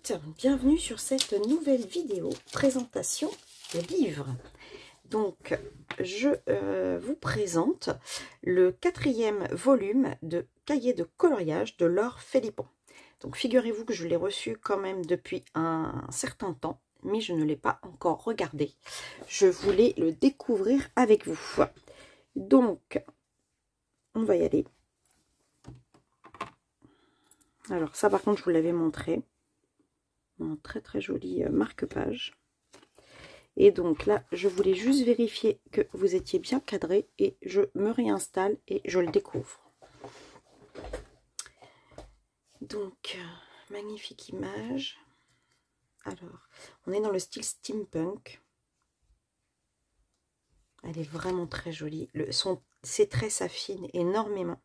toutes, bienvenue sur cette nouvelle vidéo présentation de livres. Donc je vous présente le 4e volume de Cahiers de coloriage de Laure Philippon. Donc figurez-vous que je l'ai reçu quand même depuis un certain temps, mais je ne l'ai pas encore regardé. Je voulais le découvrir avec vous. Donc on va y aller. Alors ça par contre je vous l'avais montré. Un très joli marque-page. Et donc là, je voulais juste vérifier que vous étiez bien cadré et je me réinstalle et je le découvre. Donc, magnifique image. Alors, on est dans le style steampunk. Elle est vraiment très jolie. Ses traits s'affinent énormément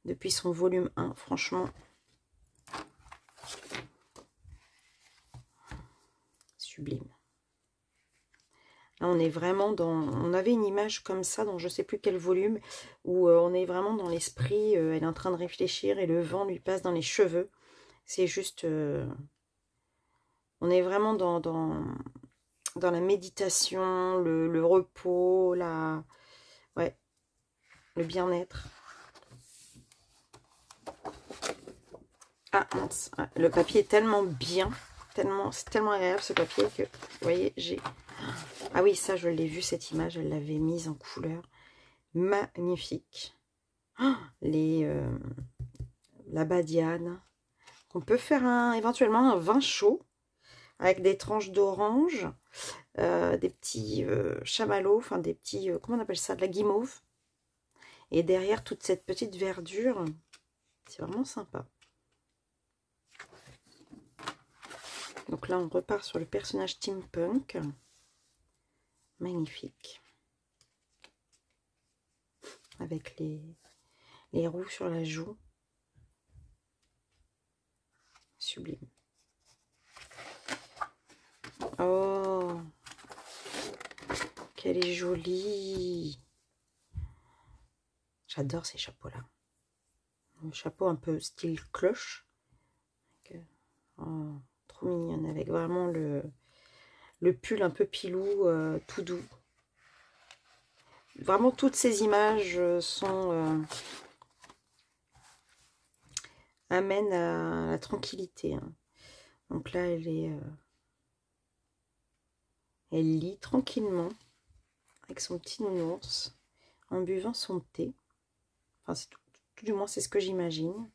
depuis son volume 1, franchement. Sublime. Là, on est vraiment dans... On avait une image comme ça dans je ne sais plus quel volume où on est vraiment dans l'esprit. Elle est en train de réfléchir et le vent lui passe dans les cheveux. C'est juste... on est vraiment dans la méditation, le repos, ouais, le bien-être. Ah mince, le papier est tellement bien. C'est tellement agréable ce papier que, vous voyez, j'ai... Ah oui, ça, je l'ai vu, cette image, elle l'avait mise en couleur. Magnifique. La badiane. On peut faire éventuellement un vin chaud avec des tranches d'orange, des petits chamallows, enfin des petits, comment on appelle ça, de la guimauve. Et derrière, toute cette petite verdure, c'est vraiment sympa. Donc là, on repart sur le personnage steampunk. Magnifique. Avec les roues sur la joue. Sublime. Oh, qu'elle est jolie. J'adore ces chapeaux-là. Le chapeau un peu style cloche. Oh, trop mignonne. Avec vraiment le pull un peu pilou, tout doux. Vraiment, toutes ces images amènent à la tranquillité. Hein. Donc là, elle lit tranquillement avec son petit nounours en buvant son thé. Enfin, tout du moins, c'est ce que j'imagine.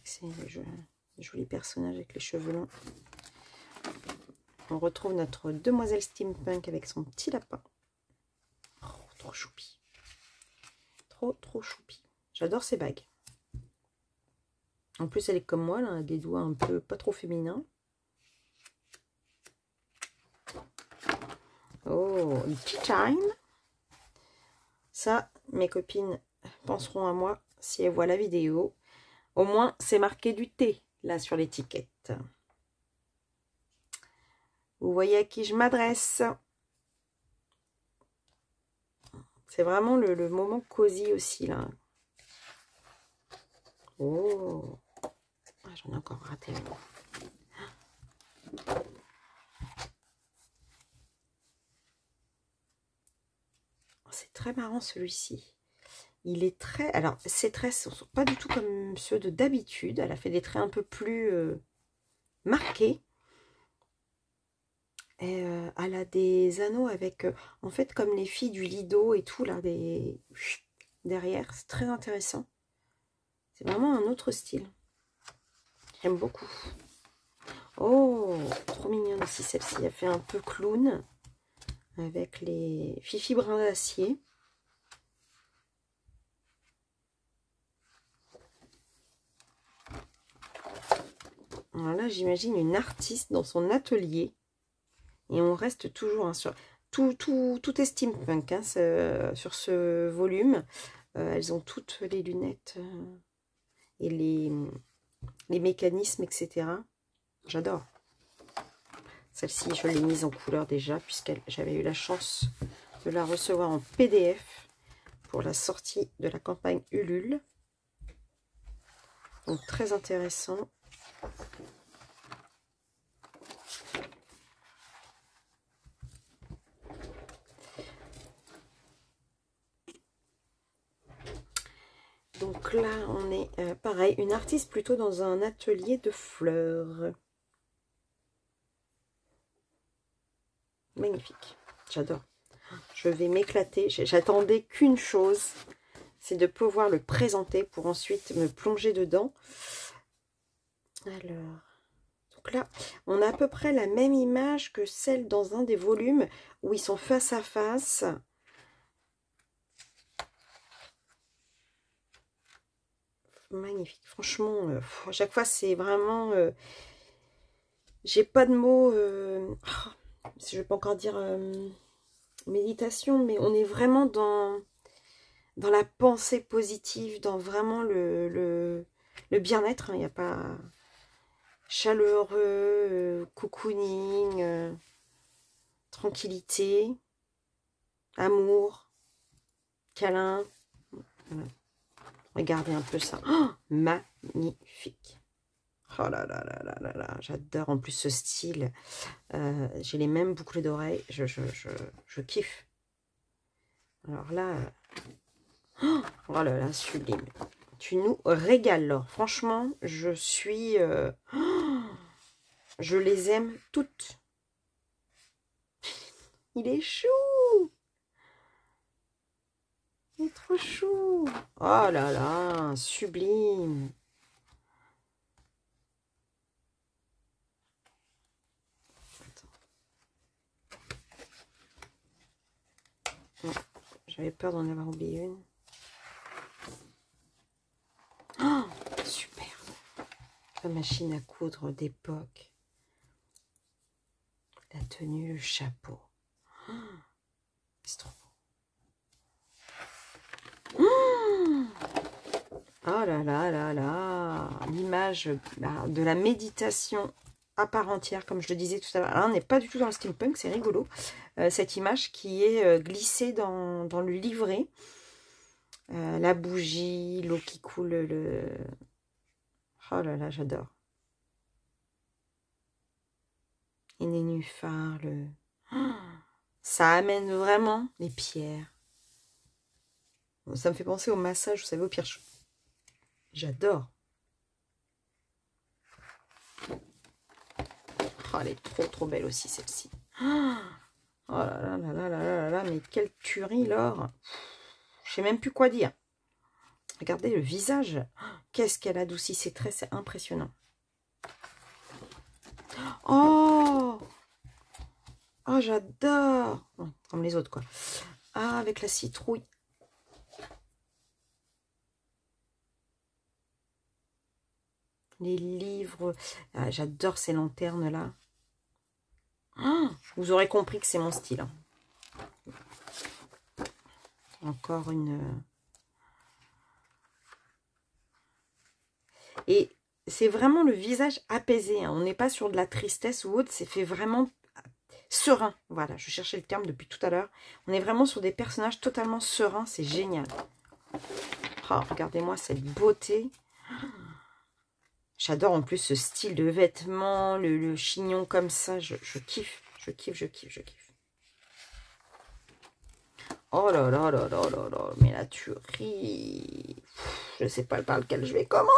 C'est le joli personnage avec les cheveux longs. On retrouve notre demoiselle steampunk avec son petit lapin. Oh, trop choupi. Trop choupi. J'adore ces bagues. En plus, elle est comme moi, elle a des doigts un peu pas trop féminins. Oh, tea time. Ça, mes copines penseront à moi si elles voient la vidéo. Au moins, c'est marqué du thé, là, sur l'étiquette. Vous voyez à qui je m'adresse. C'est vraiment le moment cosy aussi, là. Oh, j'en ai encore raté un. C'est très marrant celui-ci. Il est très... Alors, ses traits ne sont pas du tout comme ceux de d'habitude. Elle a fait des traits un peu plus marqués. Et, elle a des anneaux avec... en fait, comme les filles du Lido et tout, là, derrière. C'est très intéressant. C'est vraiment un autre style. J'aime beaucoup. Oh, trop mignonne aussi celle-ci. Elle fait un peu clown avec les Fifi brins d'acier. Alors là, j'imagine une artiste dans son atelier. Et on reste toujours hein, sur... Tout est steampunk hein, sur ce volume. Elles ont toutes les lunettes et les mécanismes, etc. J'adore. Celle-ci, je l'ai mise en couleur déjà, puisque j'avais eu la chance de la recevoir en PDF pour la sortie de la campagne Ulule. Donc, très intéressant. Donc là, on est pareil, une artiste plutôt dans un atelier de fleurs. Magnifique, j'adore. Je vais m'éclater. J'attendais qu'une chose, c'est de pouvoir le présenter pour ensuite me plonger dedans. Alors, donc là, on a à peu près la même image que celle dans un des volumes où ils sont face à face. Magnifique, franchement, à chaque fois c'est vraiment... j'ai pas de mots, je vais pas encore dire méditation, mais on est vraiment dans la pensée positive, dans vraiment le bien-être. Il n'y a pas chaleureux, cocooning, tranquillité, amour, câlin. Voilà. Regardez un peu ça. Oh, magnifique. Oh là là là là là là. J'adore en plus ce style. J'ai les mêmes boucles d'oreilles. Je kiffe. Alors là... oh là là, sublime. Tu nous régales, Laure. Franchement, je suis... je les aime toutes. Il est chou. Il est trop chou. Oh là là, sublime. J'avais peur d'en avoir oublié une. Oh, super. La machine à coudre d'époque. La tenue, le chapeau. Oh, c'est trop beau. Oh là là là là. L'image de la méditation à part entière, comme je le disais tout à l'heure. Là, on n'est pas du tout dans le steampunk, c'est rigolo. Cette image qui est glissée dans le livret. La bougie, l'eau qui coule, oh là là, j'adore. Et les nénuphars, ça amène vraiment les pierres. Ça me fait penser au massage, vous savez, au pierre. J'adore. Oh, elle est trop trop belle aussi, celle-ci. Oh là là là là là là là, mais quelle tuerie, Laure. Je sais même plus quoi dire. Regardez le visage. Qu'est-ce qu'elle adoucit ses traits, c'est impressionnant. Oh, oh j'adore. Comme les autres, quoi. Ah, avec la citrouille. Les livres. Ah, j'adore ces lanternes-là. Oh, vous aurez compris que c'est mon style. Hein. Encore une... Et c'est vraiment le visage apaisé. Hein. On n'est pas sur de la tristesse ou autre. C'est fait vraiment serein. Voilà, je cherchais le terme depuis tout à l'heure. On est vraiment sur des personnages totalement sereins. C'est génial. Oh, regardez-moi cette beauté. J'adore en plus ce style de vêtements, le chignon comme ça. Je kiffe, je kiffe, je kiffe, je kiffe. Oh là là là là là là, mais la tuerie. Je ne sais pas par lequel je vais commencer.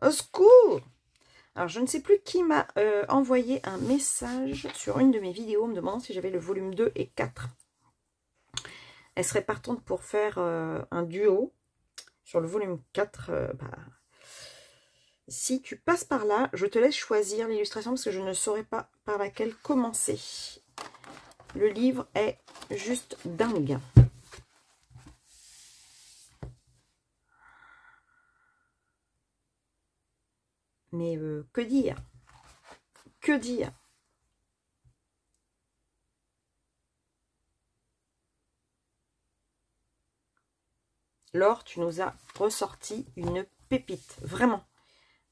Au secours. Alors, je ne sais plus qui m'a envoyé un message sur une de mes vidéos me demandant si j'avais le volume 2 et 4. Elle serait partante pour faire un duo sur le volume 4. Si tu passes par là, je te laisse choisir l'illustration parce que je ne saurais pas par laquelle commencer. Le livre est juste dingue. Mais que dire? Que dire? Laure, tu nous as ressorti une pépite, vraiment.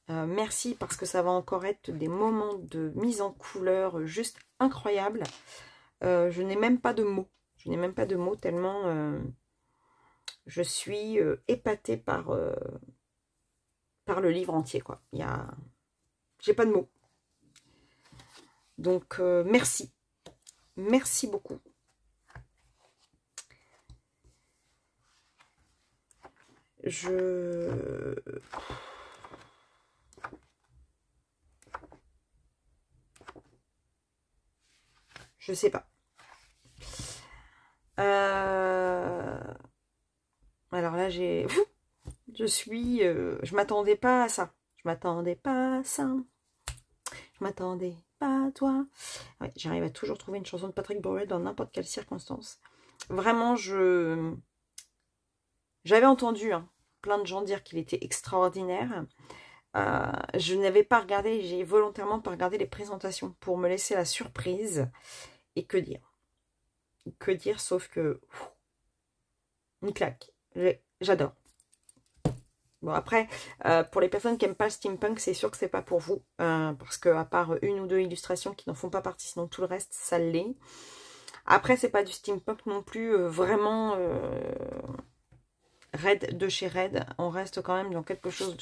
Merci parce que ça va encore être des moments de mise en couleur juste incroyables. Je n'ai même pas de mots. Je n'ai même pas de mots tellement je suis épatée par le livre entier, quoi. J'ai pas de mots. Donc, merci. Merci beaucoup. Je sais pas. Alors là, je m'attendais pas à ça. Je m'attendais pas à ça. Je m'attendais pas à toi. Ouais, j'arrive à toujours trouver une chanson de Patrick Bruel dans n'importe quelle circonstance. Vraiment, j'avais entendu plein de gens dire qu'il était extraordinaire. Je n'avais pas regardé, j'ai volontairement pas regardé les présentations pour me laisser la surprise. Et que dire? Que dire, sauf que... une claque. J'adore. Bon, après, pour les personnes qui n'aiment pas le steampunk, c'est sûr que c'est pas pour vous. Parce que à part une ou deux illustrations qui n'en font pas partie, sinon tout le reste, ça l'est. Après, c'est pas du steampunk non plus vraiment Red de chez Red. On reste quand même dans quelque chose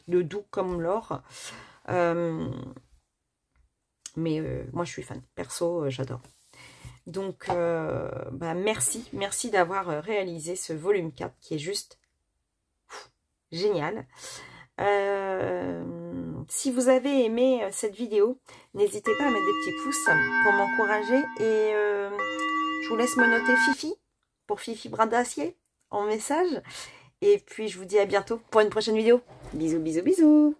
de doux comme l'or. Mais moi, je suis fan. Perso, j'adore. Donc, merci d'avoir réalisé ce volume 4 qui est juste génial. Si vous avez aimé cette vidéo, n'hésitez pas à mettre des petits pouces pour m'encourager. Et je vous laisse me noter Fifi, pour Fifi Brin d'Acier, en message. Et puis, je vous dis à bientôt pour une prochaine vidéo. Bisous, bisous, bisous.